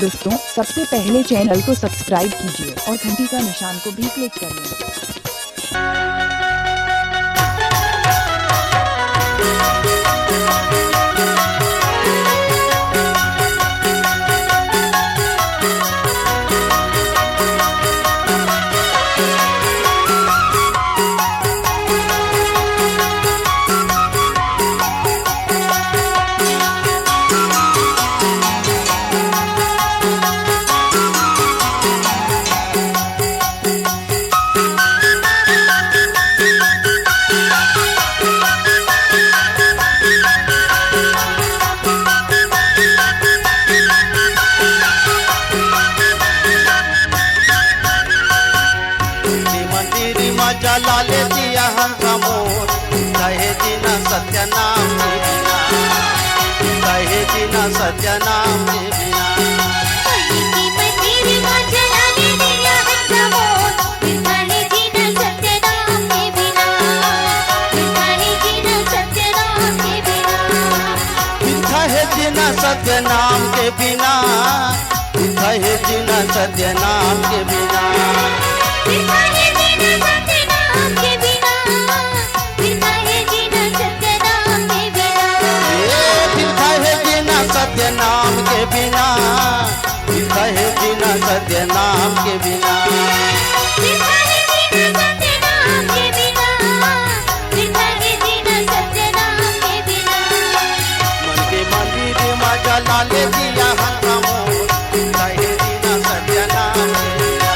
दोस्तों, सबसे पहले चैनल को सब्सक्राइब कीजिए और घंटी का निशान को भी क्लिक कर लें। लाले दिया हमोर कहे जीना सत्य नाम के बिना, कहे जीना सत्य नाम के बिना। कहे जीना सत्य नाम के बिना, कहे जीना सत्य नाम के बिना। सत्य नाम के बिना, कहे जीना सत्य नाम के बिना। मन के मंदिर में जला ले दिया हमोर कहे जीना सत्य नाम के बिना।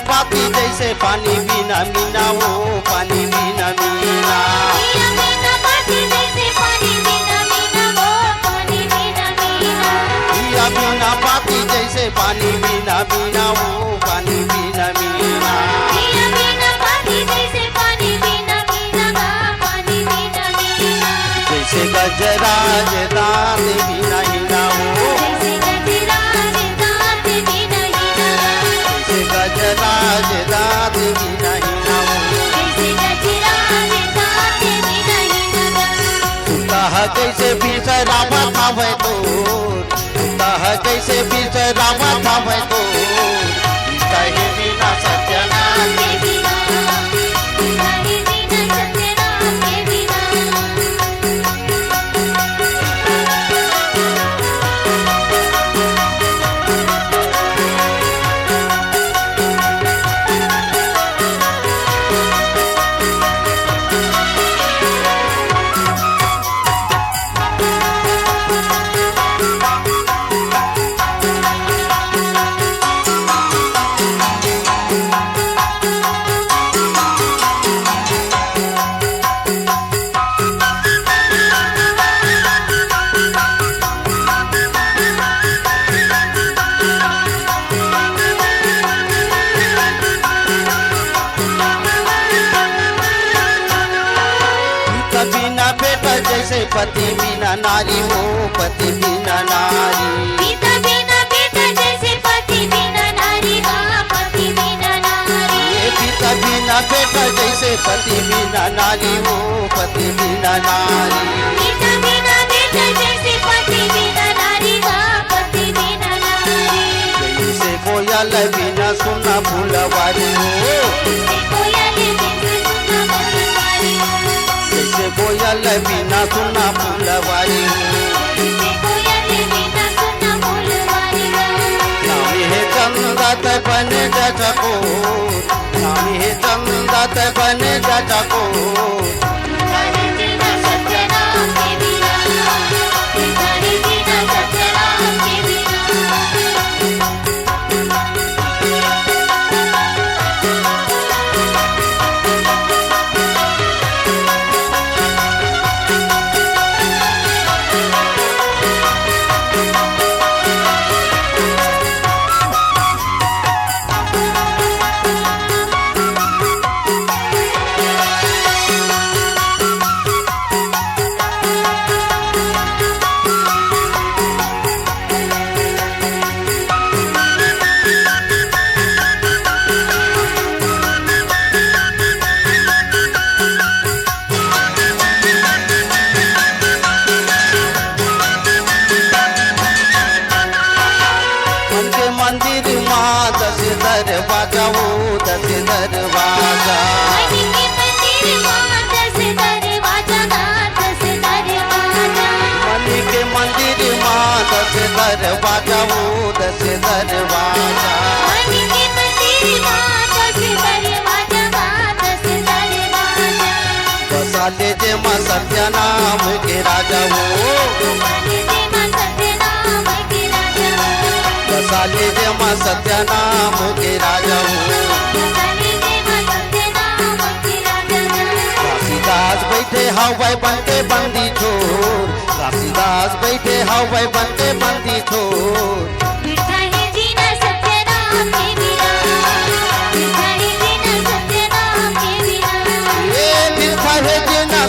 पापी जैसे पानी बिना मीना हो, पानी बिना मीना। बिना पापी जैसे पानी बिना मीना हो, पानी बिना मीना। जैसे गजराज दांत बिना हीना हो, गजराज दांत बिना हीना हो। कैसे बिसरावा था तो, कैसे बिसरावा था तो, कहे बिना सत्य नाम के बिना। बिना बेटा जैसे पति बिना नारी हो, पति बिना नारी। पिता बिना बेटा जैसे पति बिना नारी हो, पति बिना नारी। पिता बिना बेटा जैसे पति बिना नारी हो, पति बिना नारी। पिता बिना बेटा जैसे पति बिना नारी हो, पति बिना नारी। जैसे कोयल बिना सुना फूलवारी हो, जैसे कोयल बिना सुना फूलवारी हो। नाम है चंदा चमदत बन जा चकोर, नाम है चमदत बन जा चकोर। मंदिर माँ दस दरवाजा हो दस दरवाजा, मन के मंदिर माँ दस दरवाजा हो दस दरवाजा। बसाले जे माँ सत्या नाम के राजा हो, बसाले जे माँ सत्या नाम के राजा हो। काशीदास बैठे हवाई बन के बंदी छोर, काशीदास बैठे हवाई बन के बंदी छोर।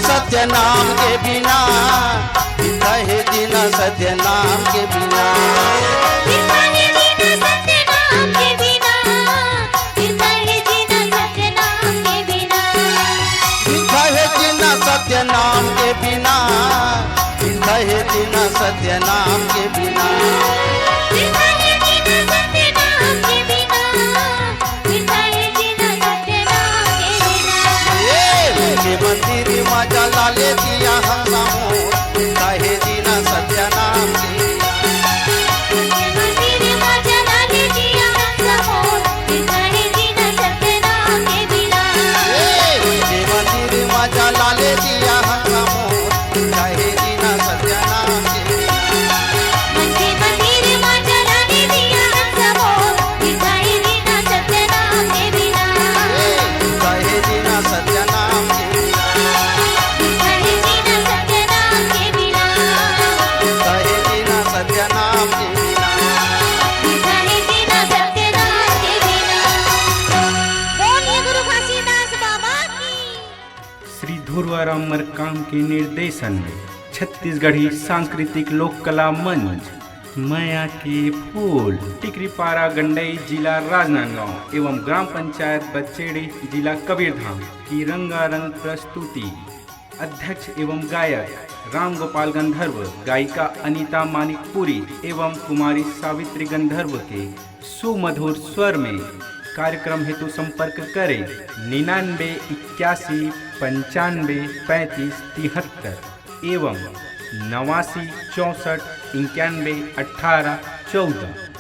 सत्य नाम के बिना, है जीना सत्य नाम के बिना, सत्य नाम के बिना, है जीना सत्य नाम के बिना। मंदिर मजा लाले दिया हम काहे जीना सत्य नाम के मंदिर मजा लाले दिया हम काहे जीना सत्य नाम के काहे जीना सत्य नाम के सत्य नाम के बिना। श्री ध्रुवाराम मरकाम के निर्देशन में छत्तीसगढ़ी सांस्कृतिक लोक कला मंच माया के फूल टिकरीपारा गंडई जिला राजनांदगांव एवं ग्राम पंचायत बच्चेड़ी जिला कबीरधाम की रंगारंग प्रस्तुति। अध्यक्ष एवं गायक राम गोपाल गंधर्व, गायिका अनीता मानिकपुरी एवं कुमारी सावित्री गंधर्व के सुमधुर स्वर में। कार्यक्रम हेतु संपर्क करें 99 81 95 35 73 एवं 89 64 91 18 14।